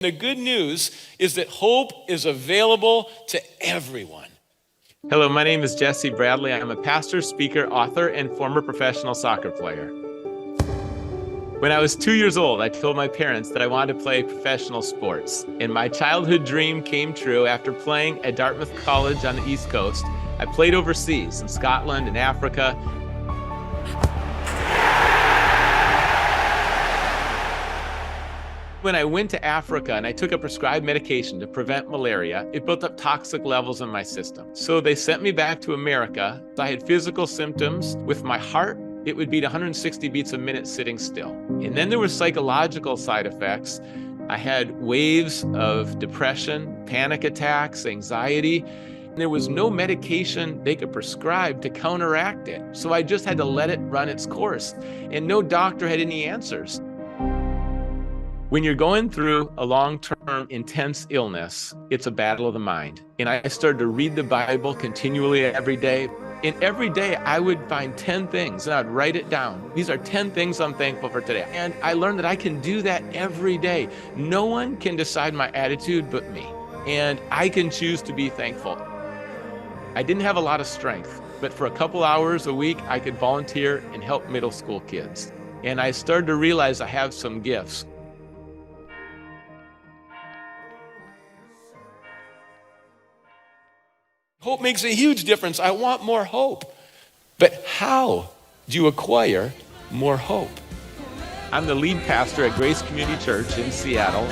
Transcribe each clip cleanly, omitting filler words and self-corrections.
The good news is that hope is available to everyone. Hello, my name is Jesse Bradley. I'm a pastor, speaker, author, and former professional soccer player. When I was 2 years old, I told my parents that I wanted to play professional sports. And my childhood dream came true after playing at Dartmouth College on the East Coast. I played overseas in Scotland and Africa. When I went to Africa and I took a prescribed medication to prevent malaria, it built up toxic levels in my system. So they sent me back to America. I had physical symptoms with my heart. It would beat 160 beats a minute sitting still. And then there were psychological side effects. I had waves of depression, panic attacks, anxiety. There was no medication they could prescribe to counteract it. So I just had to let it run its course. And no doctor had any answers. When you're going through a long-term intense illness, it's a battle of the mind. And I started to read the Bible continually every day. And every day I would find 10 things and I'd write it down. These are 10 things I'm thankful for today. And I learned that I can do that every day. No one can decide my attitude but me. And I can choose to be thankful. I didn't have a lot of strength, but for a couple hours a week, I could volunteer and help middle school kids. And I started to realize I have some gifts. Hope makes a huge difference. I want more hope. But how do you acquire more hope? I'm the lead pastor at Grace Community Church in Seattle.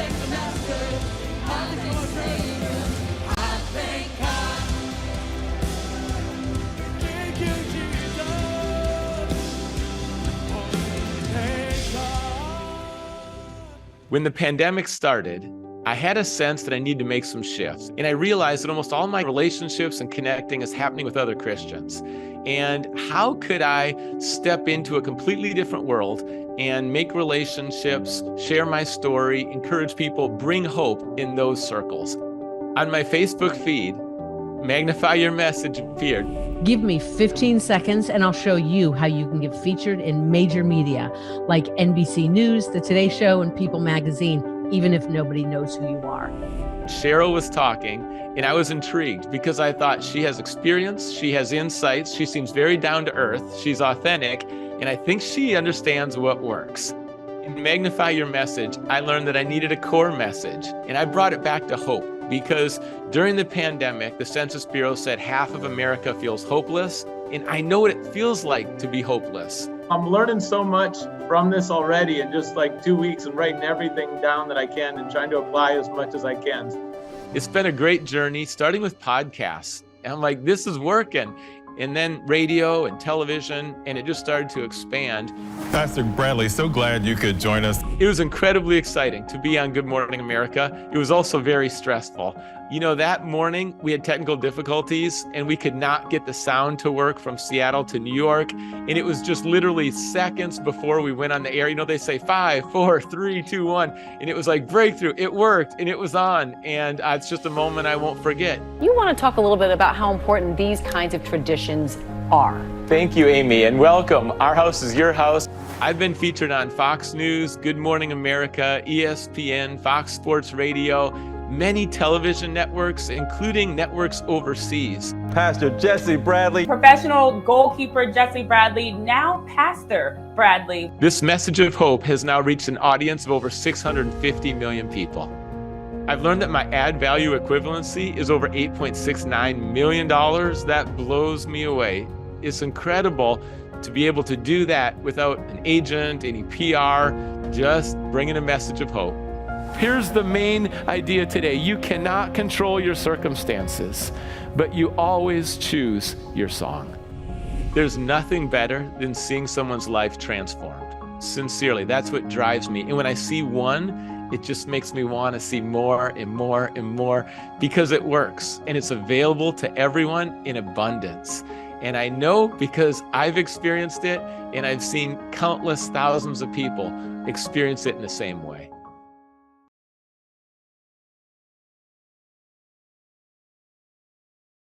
When the pandemic started, I had a sense that I need to make some shifts. And I realized that almost all my relationships and connecting is happening with other Christians. And how could I step into a completely different world and make relationships, share my story, encourage people, bring hope in those circles? On my Facebook feed, Magnify Your Message appeared. Give me 15 seconds and I'll show you how you can get featured in major media like NBC News, The Today Show, and People Magazine, even if nobody knows who you are. Cheryl was talking and I was intrigued because I thought she has experience, she has insights, she seems very down to earth, she's authentic, and I think she understands what works. In Magnify Your Message, I learned that I needed a core message, and I brought it back to hope because during the pandemic, the Census Bureau said half of America feels hopeless, and I know what it feels like to be hopeless. I'm learning so much from this already in just like 2 weeks and writing everything down that I can and trying to apply as much as I can. It's been a great journey, starting with podcasts. And I'm like, this is working. And then radio and television, and it just started to expand. Pastor Bradley, so glad you could join us. It was incredibly exciting to be on Good Morning America. It was also very stressful. You know, that morning we had technical difficulties and we could not get the sound to work from Seattle to New York. And it was just literally seconds before we went on the air. You know, they say 5, 4, 3, 2, 1. And it was like breakthrough. It worked and it was on. And it's just a moment I won't forget. You want to talk a little bit about how important these kinds of traditions are. Thank you, Amy, and welcome. Our house is your house. I've been featured on Fox News, Good Morning America, ESPN, Fox Sports Radio, many television networks, including networks overseas. Pastor Jesse Bradley. Professional goalkeeper Jesse Bradley, now Pastor Bradley. This message of hope has now reached an audience of over 650 million people. I've learned that my ad value equivalency is over $8.69 million. That blows me away. It's incredible to be able to do that without an agent, any PR, just bringing a message of hope. Here's the main idea today. You cannot control your circumstances, but you always choose your song. There's nothing better than seeing someone's life transformed. Sincerely, that's what drives me. And when I see one, it just makes me want to see more and more and more because it works and it's available to everyone in abundance. And I know because I've experienced it and I've seen countless thousands of people experience it in the same way.